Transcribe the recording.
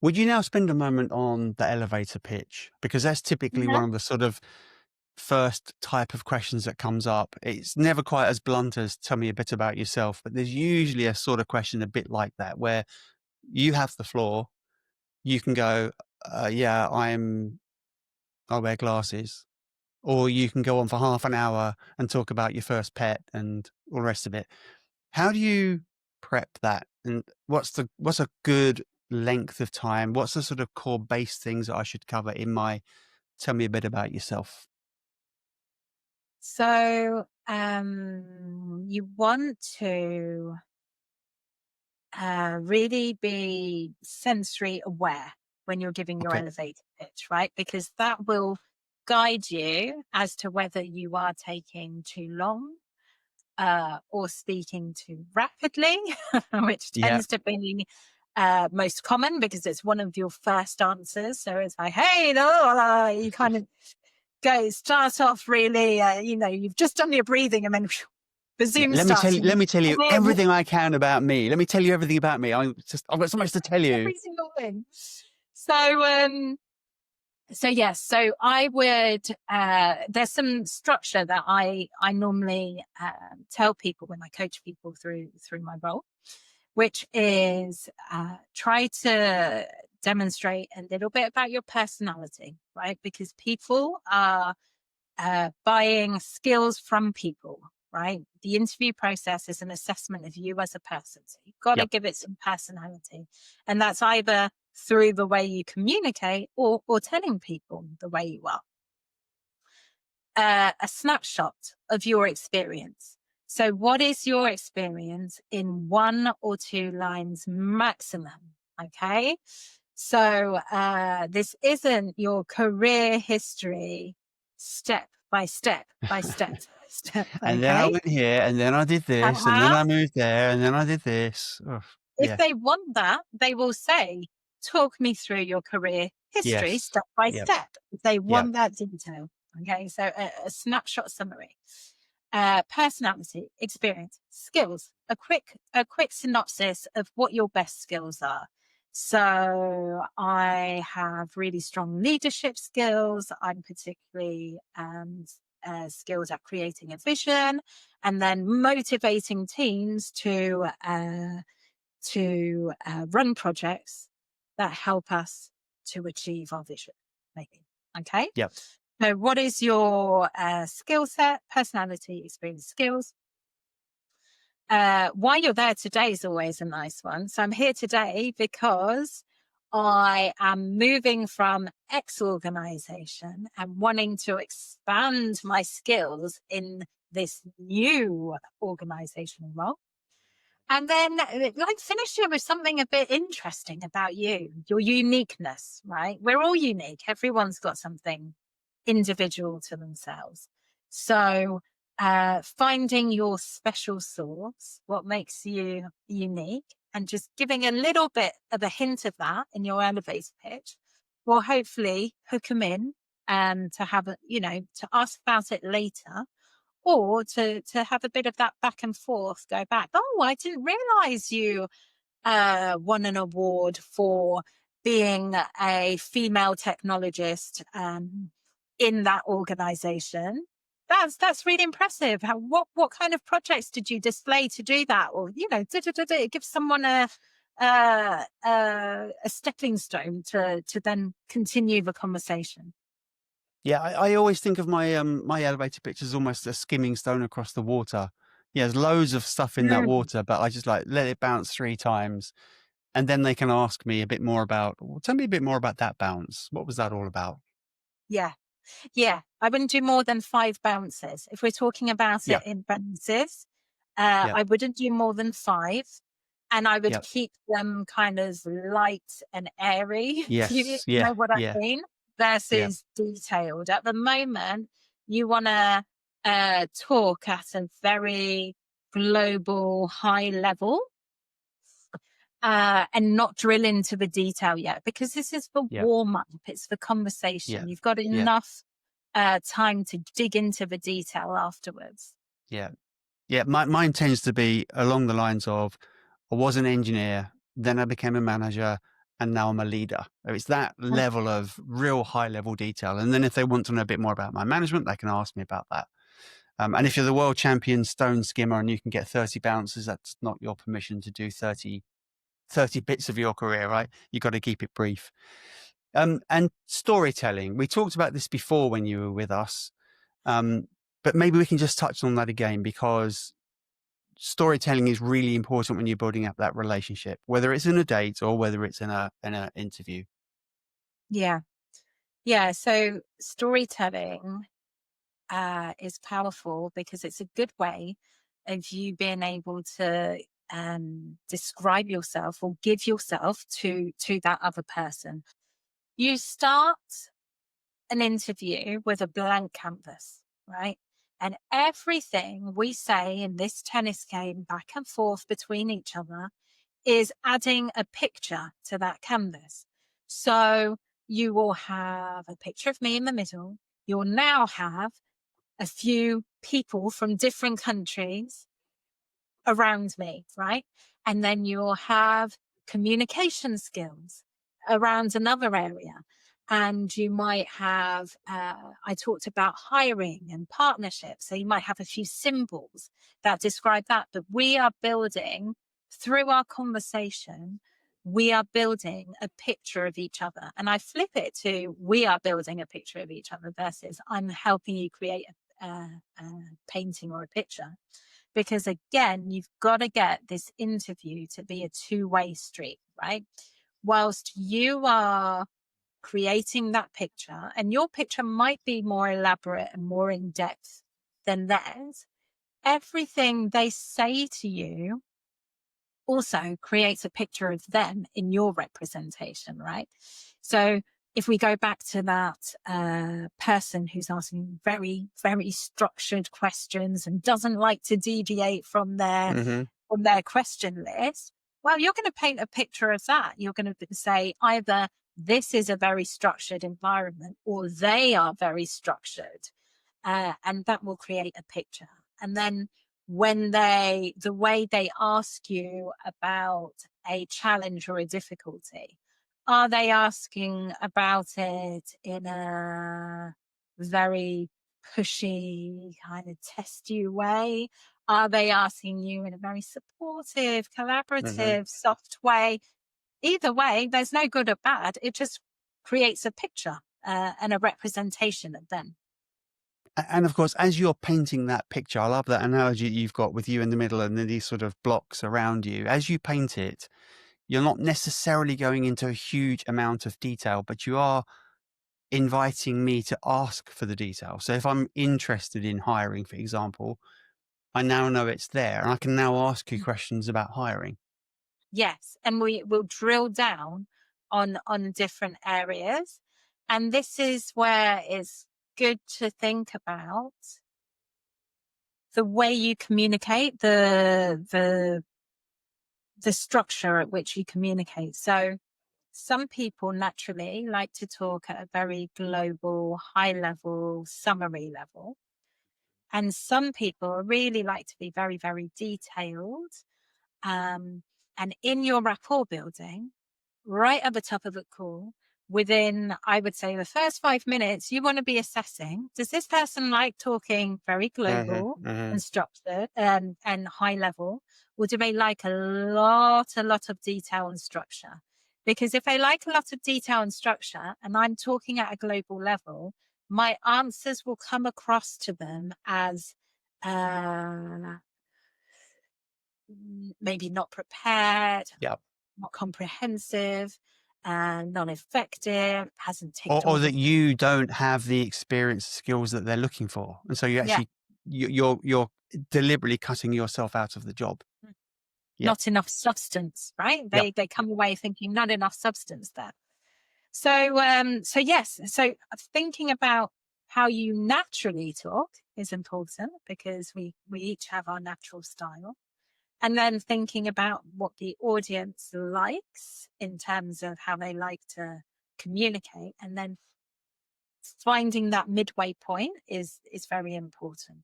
Would you now spend a moment on the elevator pitch? Because that's typically Yeah. one of the sort of first type of questions that comes up. It's never quite as blunt as "Tell me a bit about yourself," but there's usually a sort of question a bit like that, where you have the floor. You can go, "Yeah, I wear glasses," or you can go on for half an hour and talk about your first pet and all the rest of it. How do you prep that? And what's a good length of time? What's the sort of core base things that I should cover in my "Tell me a bit about yourself"? So, you want to really be sensory aware when you're giving your Okay. elevator pitch, right? Because that will guide you as to whether you are taking too long or speaking too rapidly, which Yeah. tends to be most common because it's one of your first answers. So it's like, hey, no, you kind of start off really, you've just done your breathing and then the Zoom starts. Let me tell you And everything I can about me. Let me tell you everything about me. I've got so much to tell you. every single thing. So, yes. So I would. There's some structure that I normally tell people when I coach people through my role, which is try to demonstrate a little bit about your personality, right? Because people are buying skills from people, right? The interview process is an assessment of you as a person. So you've got to Yep. give it some personality. And that's either through the way you communicate or telling people the way you are. A snapshot of your experience. So, what is your experience in one or two lines maximum? Okay. So, this isn't your career history step by step by step by step. And then I Okay. went here, and then I did this, and then Uh-huh. I moved there, and then I did this. Ugh, If yeah. they want that, they will say, talk me through your career history Yes. step by Yep. step. If they Yep. want that detail. Okay. So, a snapshot summary. Personality, experience, skills, a quick synopsis of what your best skills are. So I have really strong leadership skills. I'm particularly skills at creating a vision and then motivating teams to run projects that help us to achieve our vision. Maybe. Okay. Yep. So, what is your skill set, personality, experience, skills? Why you're there today is always a nice one. So, I'm here today because I am moving from X organization and wanting to expand my skills in this new organizational role. And then, like, finish it with something a bit interesting about you, your uniqueness, right? We're all unique. Everyone's got something individual to themselves. So, finding your special sauce, what makes you unique, and just giving a little bit of a hint of that in your elevator pitch will hopefully hook them in and to have a, to ask about it later or to have a bit of that back and forth, go back. Oh, I didn't realize you won an award for being a female technologist in that organization. That's really impressive. What kind of projects did you display to do that? Or give someone a stepping stone to then continue the conversation. Yeah, I always think of my elevator pitch as almost a skimming stone across the water. Yeah, there's loads of stuff in that Mm. water, but I just like let it bounce 3 times, and then they can ask me a bit more about, "Well, tell me a bit more about that bounce. What was that all about?" Yeah. Yeah, I wouldn't do more than 5 bounces. If we're talking about Yeah, it in bounces, yeah, I wouldn't do more than 5, and I would yeah. keep them kind of light and airy. Do you Yes, know yeah, what I yeah, mean? yeah, Versus detailed. At the moment, you wanna, talk at a very global high level, and not drill into the detail yet, because this is the yeah, warm up. It's the yeah, conversation. You've got yeah, enough time to dig into the detail afterwards. yeah. Yeah, mine tends to be along the lines of, I was an engineer, then I became a manager, and now I'm a leader. It's that level of real high level detail. And then if they want to know a bit more about my management, they can ask me about that. And if you're the world champion stone skimmer and you can get 30 bounces, that's not your permission to do 30 bits of your career, right? You've got to keep it brief. And storytelling. We talked about this before when you were with us. But maybe we can just touch on that again, because storytelling is really important when you're building up that relationship, whether it's in a date or whether it's in a interview. Yeah. Yeah. So storytelling is powerful because it's a good way of you being able to describe yourself or give yourself to that other person. You start an interview with a blank canvas, right? And everything we say in this tennis game back and forth between each other is adding a picture to that canvas. So you will have a picture of me in the middle. You'll now have a few people from different countries around me, right? And then you'll have communication skills around another area. And you might have, I talked about hiring and partnerships. So you might have a few symbols that describe that. But we are building through our conversation, we are building a picture of each other. And I flip it to we are building a picture of each other versus I'm helping you create a painting or a picture. Because again, you've got to get this interview to be a two-way street, right? Whilst you are creating that picture, and your picture might be more elaborate and more in depth than theirs, everything they say to you also creates a picture of them in your representation, right? So if we go back to that person who's asking very, very structured questions and doesn't like to deviate from Mm-hmm. their question list, well, you're going to paint a picture of that. You're going to say either this is a very structured environment or they are very structured, and that will create a picture. And then the way they ask you about a challenge or a difficulty, are they asking about it in a very pushy, kind of test you way? Are they asking you in a very supportive, Mm-hmm. collaborative, soft way? Either way, there's no good or bad. It just creates a picture and a representation of them. And of course, as you're painting that picture, I love that analogy you've got with you in the middle and then these sort of blocks around you. As you paint it, you're not necessarily going into a huge amount of detail, but you are inviting me to ask for the detail. So if I'm interested in hiring, for example, I now know it's there and I can now ask you questions about hiring. Yes, and we will drill down on different areas. And this is where it's good to think about the way you communicate, the structure at which you communicate. So some people naturally like to talk at a very global, high level, summary level. And some people really like to be very, very detailed. Um, and in your rapport building, right at the top of the call, within, I would say, the first 5 minutes, you want to be assessing, does this person like talking very Mm-hmm. global Mm-hmm. and structured and high level, or do they like a lot of detail and structure? Because if they like a lot of detail and structure, and I'm talking at a global level, my answers will come across to them as uh, maybe not prepared, Yep. not comprehensive, and non-effective, hasn't ticked Or all the that you don't have the experience skills that they're looking for. And so you yeah, actually, you're deliberately cutting yourself out of the job. mm, Yep. not enough substance, right? Yep. They come away thinking not enough substance there. So yes, so thinking about how you naturally talk is important because we each have our natural style. And then thinking about what the audience likes in terms of how they like to communicate, and then finding that midway point is very important.